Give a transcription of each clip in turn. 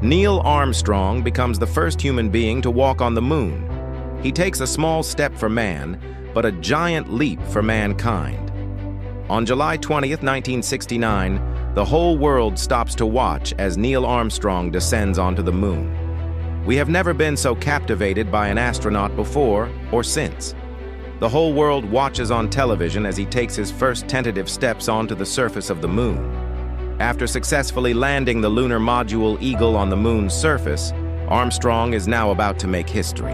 Neil Armstrong becomes the first human being to walk on the moon. He takes a small step for man, but a giant leap for mankind. On July 20th, 1969, the whole world stops to watch as Neil Armstrong descends onto the moon. We have never been so captivated by an astronaut before or since. The whole world watches on television as he takes his first tentative steps onto the surface of the moon. After successfully landing the lunar module Eagle on the moon's surface, Armstrong is now about to make history.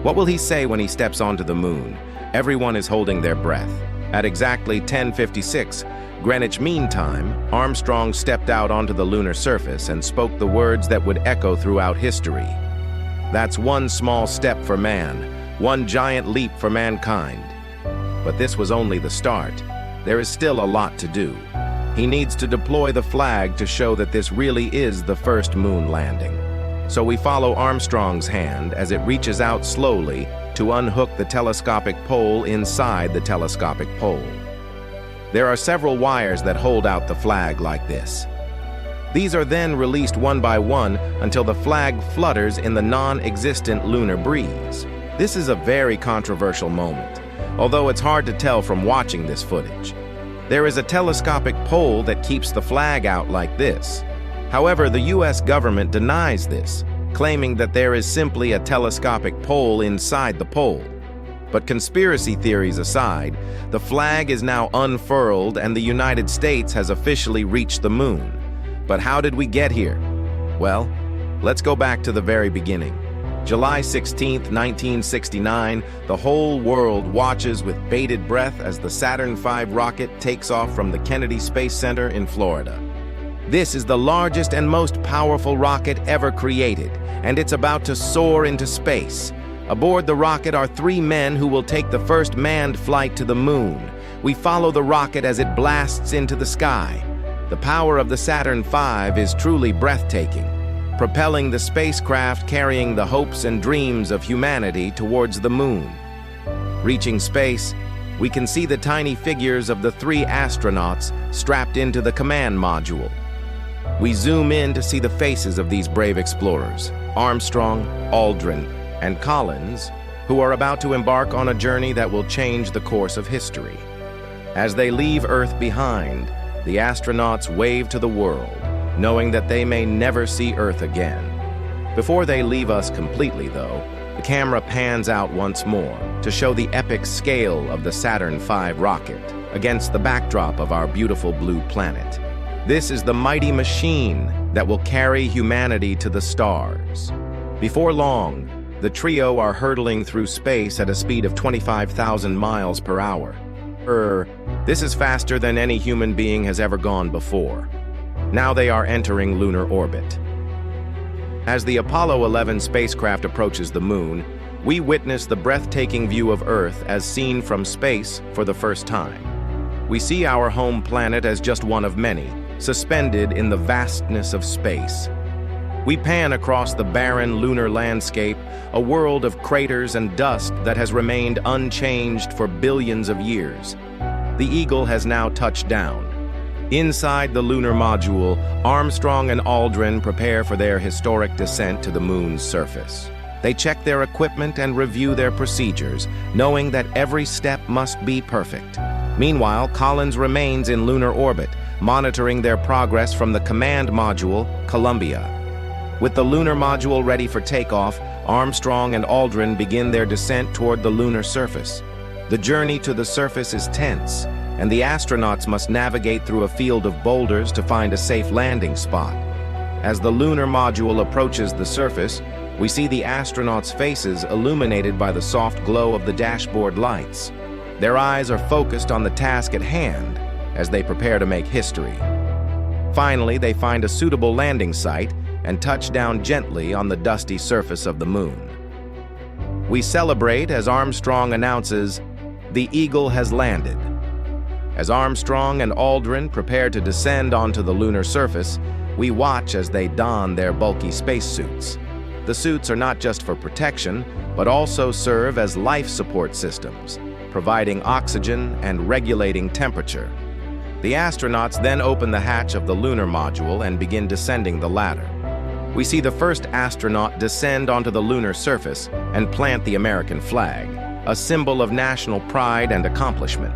What will he say when he steps onto the moon? Everyone is holding their breath. At exactly 10:56 Greenwich Mean Time, Armstrong stepped out onto the lunar surface and spoke the words that would echo throughout history. That's one small step for man, one giant leap for mankind. But this was only the start. There is still a lot to do. He needs to deploy the flag to show that this really is the first moon landing. So we follow Armstrong's hand as it reaches out slowly to unhook the telescopic pole inside the telescopic pole. There are several wires that hold out the flag like this. These are then released one by one until the flag flutters in the non-existent lunar breeze. This is a very controversial moment, although it's hard to tell from watching this footage. There is a telescopic pole that keeps the flag out like this. However, the US government denies this, claiming that there is simply a telescopic pole inside the pole. But conspiracy theories aside, the flag is now unfurled and the United States has officially reached the moon. But how did we get here? Well, let's go back to the very beginning. July 16, 1969, the whole world watches with bated breath as the Saturn V rocket takes off from the Kennedy Space Center in Florida. This is the largest and most powerful rocket ever created, and it's about to soar into space. Aboard the rocket are 3 men who will take the first manned flight to the moon. We follow the rocket as it blasts into the sky. The power of the Saturn V is truly breathtaking, propelling the spacecraft carrying the hopes and dreams of humanity towards the moon. Reaching space, we can see the tiny figures of the 3 astronauts strapped into the command module. We zoom in to see the faces of these brave explorers, Armstrong, Aldrin, and Collins, who are about to embark on a journey that will change the course of history. As they leave Earth behind, the astronauts wave to the world, knowing that they may never see Earth again. Before they leave us completely, though, the camera pans out once more to show the epic scale of the Saturn V rocket against the backdrop of our beautiful blue planet. This is the mighty machine that will carry humanity to the stars. Before long, the trio are hurtling through space at a speed of 25,000 miles per hour. This is faster than any human being has ever gone before. Now they are entering lunar orbit. As the Apollo 11 spacecraft approaches the moon, we witness the breathtaking view of Earth as seen from space for the first time. We see our home planet as just one of many, suspended in the vastness of space. We pan across the barren lunar landscape, a world of craters and dust that has remained unchanged for billions of years. The Eagle has now touched down. Inside the lunar module, Armstrong and Aldrin prepare for their historic descent to the moon's surface. They check their equipment and review their procedures, knowing that every step must be perfect. Meanwhile, Collins remains in lunar orbit, monitoring their progress from the command module, Columbia. With the lunar module ready for takeoff, Armstrong and Aldrin begin their descent toward the lunar surface. The journey to the surface is tense, and the astronauts must navigate through a field of boulders to find a safe landing spot. As the lunar module approaches the surface, we see the astronauts' faces illuminated by the soft glow of the dashboard lights. Their eyes are focused on the task at hand as they prepare to make history. Finally, they find a suitable landing site and touch down gently on the dusty surface of the moon. We celebrate as Armstrong announces, "The Eagle has landed." As Armstrong and Aldrin prepare to descend onto the lunar surface, we watch as they don their bulky spacesuits. The suits are not just for protection, but also serve as life support systems, providing oxygen and regulating temperature. The astronauts then open the hatch of the lunar module and begin descending the ladder. we see the first astronaut descend onto the lunar surface and plant the American flag, a symbol of national pride and accomplishment.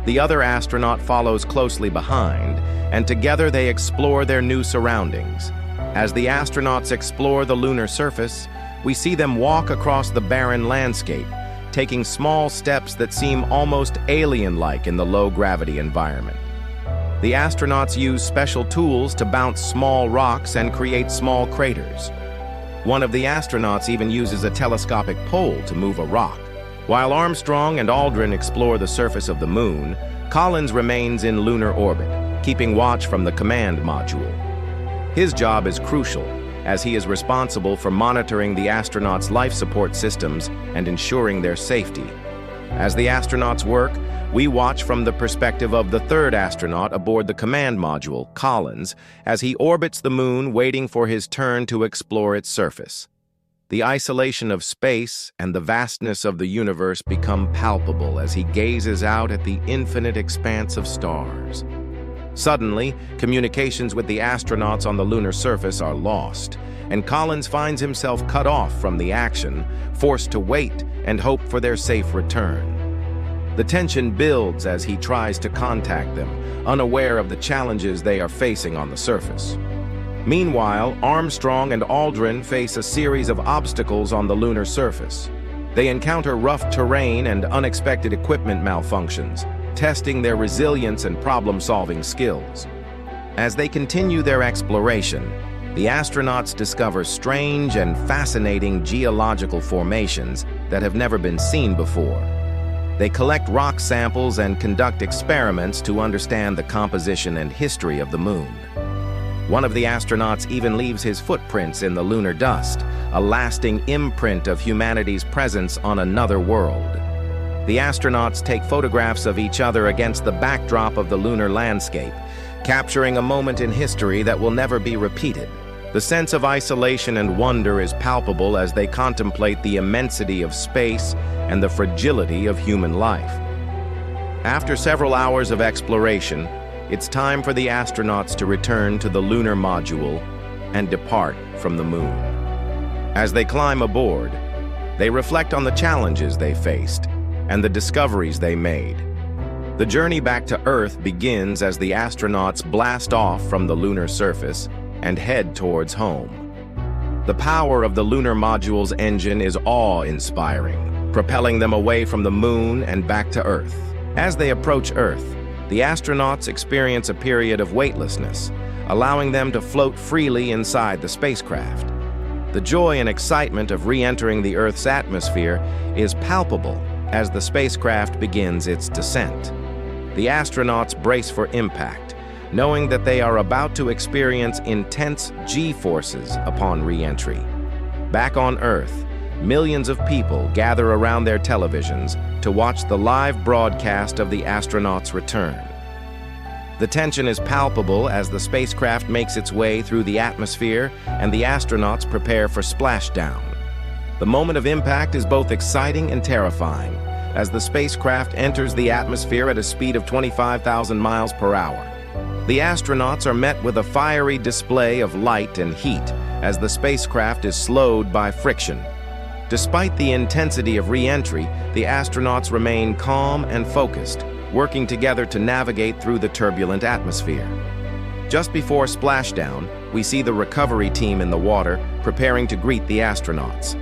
The other astronaut follows closely behind, and together they explore their new surroundings. As the astronauts explore the lunar surface, we see them walk across the barren landscape, taking small steps that seem almost alien-like in the low-gravity environment. The astronauts use special tools to bounce small rocks and create small craters. One of the astronauts even uses a telescopic pole to move a rock. While Armstrong and Aldrin explore the surface of the moon, Collins remains in lunar orbit, keeping watch from the command module. His job is crucial, as he is responsible for monitoring the astronauts' life support systems and ensuring their safety. As the astronauts work, we watch from the perspective of the third astronaut aboard the command module, Collins, as he orbits the moon waiting for his turn to explore its surface. The isolation of space and the vastness of the universe become palpable as he gazes out at the infinite expanse of stars. Suddenly, communications with the astronauts on the lunar surface are lost, and Collins finds himself cut off from the action, forced to wait and hope for their safe return. The tension builds as he tries to contact them, unaware of the challenges they are facing on the surface. Meanwhile, Armstrong and Aldrin face a series of obstacles on the lunar surface. They encounter rough terrain and unexpected equipment malfunctions, testing their resilience and problem-solving skills. As they continue their exploration, the astronauts discover strange and fascinating geological formations that have never been seen before. They collect rock samples and conduct experiments to understand the composition and history of the moon. One of the astronauts even leaves his footprints in the lunar dust, a lasting imprint of humanity's presence on another world. The astronauts take photographs of each other against the backdrop of the lunar landscape, capturing a moment in history that will never be repeated. The sense of isolation and wonder is palpable as they contemplate the immensity of space and the fragility of human life. After several hours of exploration, it's time for the astronauts to return to the lunar module and depart from the moon. As they climb aboard, they reflect on the challenges they faced and the discoveries they made. The journey back to Earth begins as the astronauts blast off from the lunar surface and head towards home. The power of the lunar module's engine is awe-inspiring, propelling them away from the moon and back to Earth. As they approach Earth, the astronauts experience a period of weightlessness, allowing them to float freely inside the spacecraft. The joy and excitement of re-entering the Earth's atmosphere is palpable as the spacecraft begins its descent. The astronauts brace for impact, knowing that they are about to experience intense G-forces upon re-entry. Back on Earth, millions of people gather around their televisions to watch the live broadcast of the astronauts' return. The tension is palpable as the spacecraft makes its way through the atmosphere and the astronauts prepare for splashdown. The moment of impact is both exciting and terrifying as the spacecraft enters the atmosphere at a speed of 25,000 miles per hour. The astronauts are met with a fiery display of light and heat as the spacecraft is slowed by friction. Despite the intensity of re-entry, the astronauts remain calm and focused, working together to navigate through the turbulent atmosphere. Just before splashdown, we see the recovery team in the water, preparing to greet the astronauts.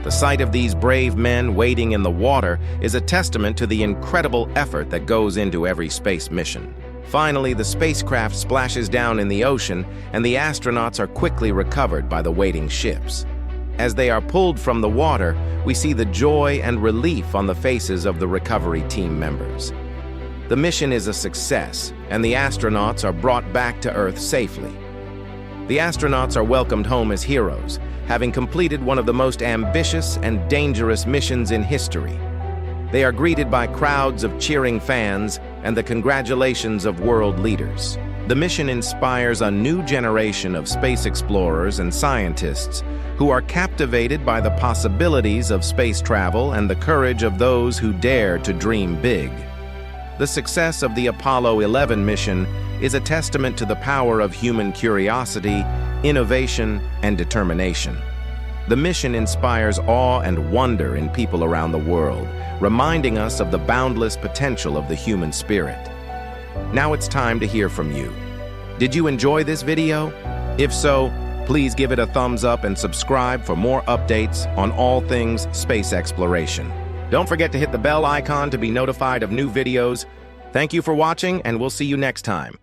The sight of these brave men wading in the water is a testament to the incredible effort that goes into every space mission. Finally, the spacecraft splashes down in the ocean, and the astronauts are quickly recovered by the waiting ships. As they are pulled from the water, we see the joy and relief on the faces of the recovery team members. The mission is a success, and the astronauts are brought back to Earth safely. The astronauts are welcomed home as heroes, having completed one of the most ambitious and dangerous missions in history. They are greeted by crowds of cheering fans and the congratulations of world leaders. The mission inspires a new generation of space explorers and scientists who are captivated by the possibilities of space travel and the courage of those who dare to dream big. The success of the Apollo 11 mission is a testament to the power of human curiosity innovation, and determination. The mission inspires awe and wonder in people around the world, reminding us of the boundless potential of the human spirit. Now it's time to hear from you. Did you enjoy this video? If so, please give it a thumbs up and subscribe for more updates on all things space exploration. Don't forget to hit the bell icon to be notified of new videos. Thank you for watching, and we'll see you next time.